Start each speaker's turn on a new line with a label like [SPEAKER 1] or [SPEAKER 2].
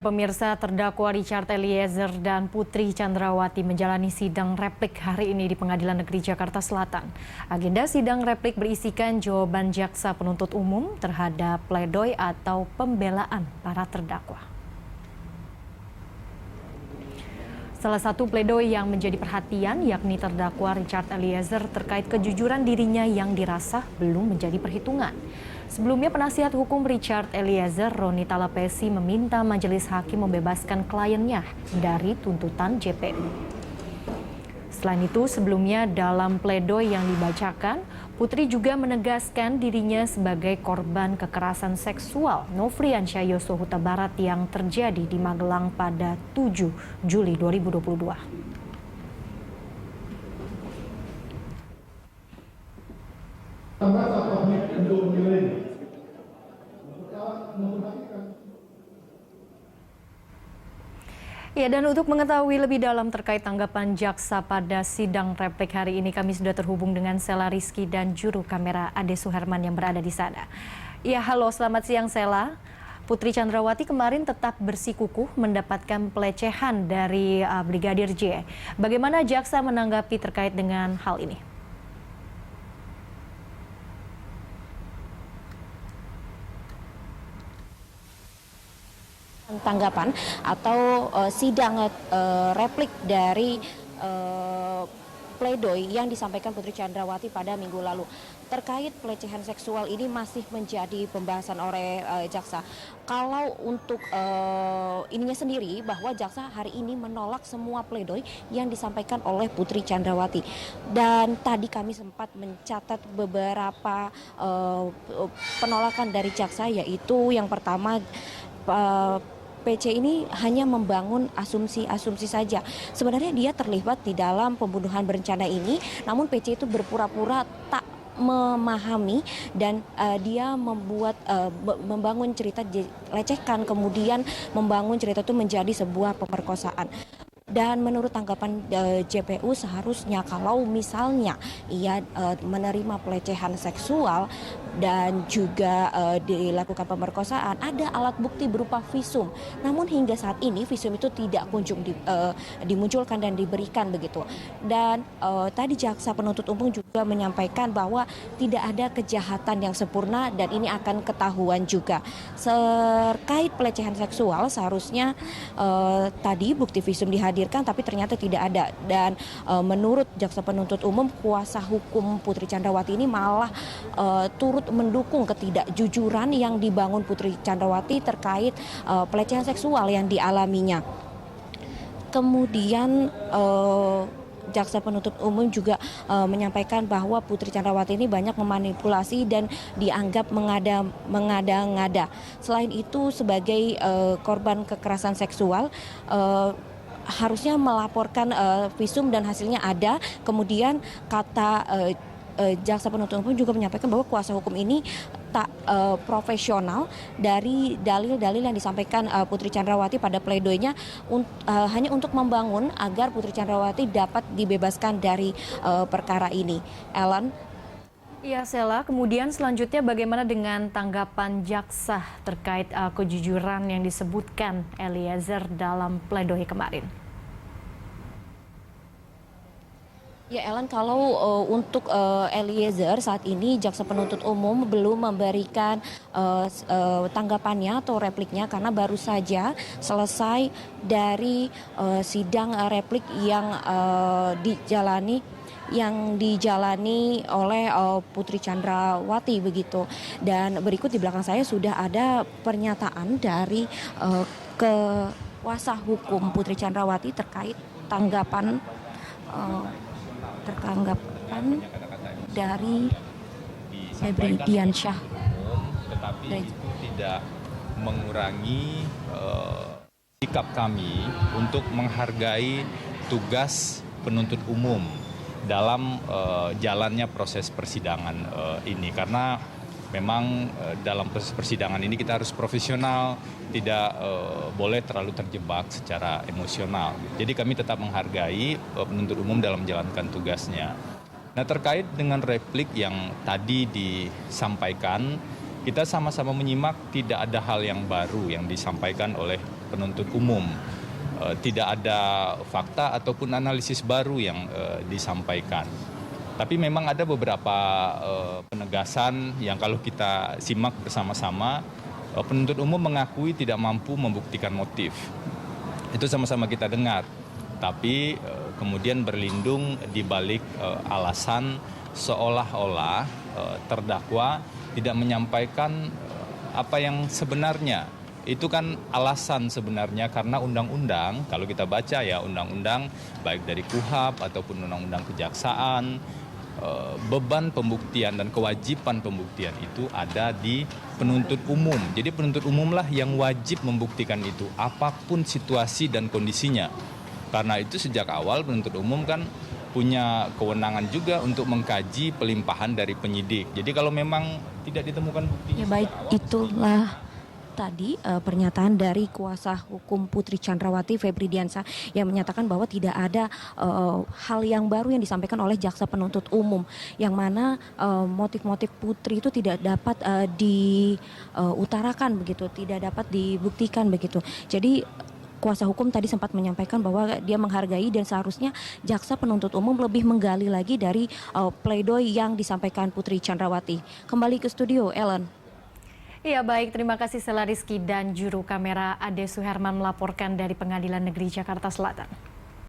[SPEAKER 1] Pemirsa, terdakwa Richard Eliezer dan Putri Chandrawati menjalani sidang replik hari ini di Pengadilan Negeri Jakarta Selatan. Agenda sidang replik berisikan jawaban jaksa penuntut umum terhadap pledoi atau pembelaan para terdakwa. Salah satu pledoi yang menjadi perhatian yakni terdakwa Richard Eliezer terkait kejujuran dirinya yang dirasa belum menjadi perhitungan. Sebelumnya, penasihat hukum Richard Eliezer, Roni Talapesi, meminta majelis hakim membebaskan kliennya dari tuntutan JPU. Selain itu, sebelumnya dalam pledoi yang dibacakan, Putri juga menegaskan dirinya sebagai korban kekerasan seksual Nofriansyah Yosua Huta Barat yang terjadi di Magelang pada 7 Juli 2022. Ya, dan untuk mengetahui lebih dalam terkait tanggapan jaksa pada sidang replik hari ini, kami sudah terhubung dengan Sela Rizky dan juru kamera Ade Suherman yang berada di sana. Ya, halo, selamat siang Sela. Putri Chandrawati kemarin tetap bersikukuh mendapatkan pelecehan dari Brigadir J. Bagaimana jaksa menanggapi terkait dengan hal ini?
[SPEAKER 2] Tanggapan atau sidang replik dari pledoi yang disampaikan Putri Chandrawati pada minggu lalu terkait pelecehan seksual ini masih menjadi pembahasan oleh jaksa. Kalau untuk ininya sendiri, bahwa jaksa hari ini menolak semua pledoi yang disampaikan oleh Putri Chandrawati. Dan tadi kami sempat mencatat beberapa penolakan dari jaksa, yaitu yang pertama, PC ini hanya membangun asumsi-asumsi saja. Sebenarnya dia terlibat di dalam pembunuhan berencana ini, namun PC itu berpura-pura tak memahami dan dia membangun cerita lecehkan, kemudian membangun cerita itu menjadi sebuah pemerkosaan. Dan menurut tanggapan JPU, seharusnya kalau misalnya ia menerima pelecehan seksual dan juga dilakukan pemerkosaan, ada alat bukti berupa visum. Namun hingga saat ini visum itu tidak kunjung dimunculkan dan diberikan begitu. Dan tadi jaksa penuntut umum juga menyampaikan bahwa tidak ada kejahatan yang sempurna dan ini akan ketahuan juga. Terkait pelecehan seksual, seharusnya tadi bukti visum dihadirkan, tapi ternyata tidak ada. Dan menurut jaksa penuntut umum, kuasa hukum Putri Chandrawati ini malah turut mendukung ketidakjujuran yang dibangun Putri Chandrawati terkait pelecehan seksual yang dialaminya. Kemudian jaksa penuntut umum juga menyampaikan bahwa Putri Chandrawati ini banyak memanipulasi dan dianggap mengada-ngada. Selain itu, sebagai korban kekerasan seksual, harusnya melaporkan visum dan hasilnya ada. Kemudian kata jaksa penuntut umum juga menyampaikan bahwa kuasa hukum ini tak profesional dari dalil-dalil yang disampaikan Putri Chandrawati pada pledoinya hanya untuk membangun agar Putri Chandrawati dapat dibebaskan dari perkara ini. Ellen?
[SPEAKER 1] Ya, Sela, kemudian selanjutnya bagaimana dengan tanggapan jaksa terkait kejujuran yang disebutkan Eliezer dalam pledoi kemarin?
[SPEAKER 2] Ya, Ellen, kalau untuk Eliezer saat ini jaksa penuntut umum belum memberikan tanggapannya atau repliknya karena baru saja selesai dari sidang replik yang dijalani oleh Putri Chandrawati begitu. Dan berikut di belakang saya sudah ada pernyataan dari kuasa hukum Putri Chandrawati terkait tanggapan dari Febri Diansyah.
[SPEAKER 3] Tetapi itu tidak mengurangi sikap kami untuk menghargai tugas penuntut umum dalam jalannya proses persidangan ini, karena memang dalam proses persidangan ini kita harus profesional, tidak boleh terlalu terjebak secara emosional. Jadi kami tetap menghargai penuntut umum dalam menjalankan tugasnya. Nah, terkait dengan replik yang tadi disampaikan, kita sama-sama menyimak, tidak ada hal yang baru yang disampaikan oleh penuntut umum. Tidak ada fakta ataupun analisis baru yang disampaikan. Tapi memang ada beberapa penegasan yang kalau kita simak bersama-sama, penuntut umum mengakui tidak mampu membuktikan motif. Itu sama-sama kita dengar. Tapi kemudian berlindung di balik alasan seolah-olah terdakwa tidak menyampaikan apa yang sebenarnya. Itu kan alasan sebenarnya karena undang-undang, kalau kita baca ya undang-undang baik dari KUHP ataupun undang-undang kejaksaan, beban pembuktian dan kewajiban pembuktian itu ada di penuntut umum. Jadi penuntut umumlah yang wajib membuktikan itu apapun situasi dan kondisinya. Karena itu sejak awal penuntut umum kan punya kewenangan juga untuk mengkaji pelimpahan dari penyidik. Jadi kalau memang tidak ditemukan bukti.
[SPEAKER 2] Ya baik, itulah tadi pernyataan dari kuasa hukum Putri Chandrawati Febri Diansyah yang menyatakan bahwa tidak ada hal yang baru yang disampaikan oleh jaksa penuntut umum, yang mana motif-motif Putri itu tidak dapat diutarakan begitu, tidak dapat dibuktikan begitu. Jadi kuasa hukum tadi sempat menyampaikan bahwa dia menghargai dan seharusnya jaksa penuntut umum lebih menggali lagi dari pledoi yang disampaikan Putri Chandrawati. Kembali ke studio, Ellen.
[SPEAKER 1] Iya baik, terima kasih Sela Rizky dan juru kamera Ade Suherman melaporkan dari Pengadilan Negeri Jakarta Selatan.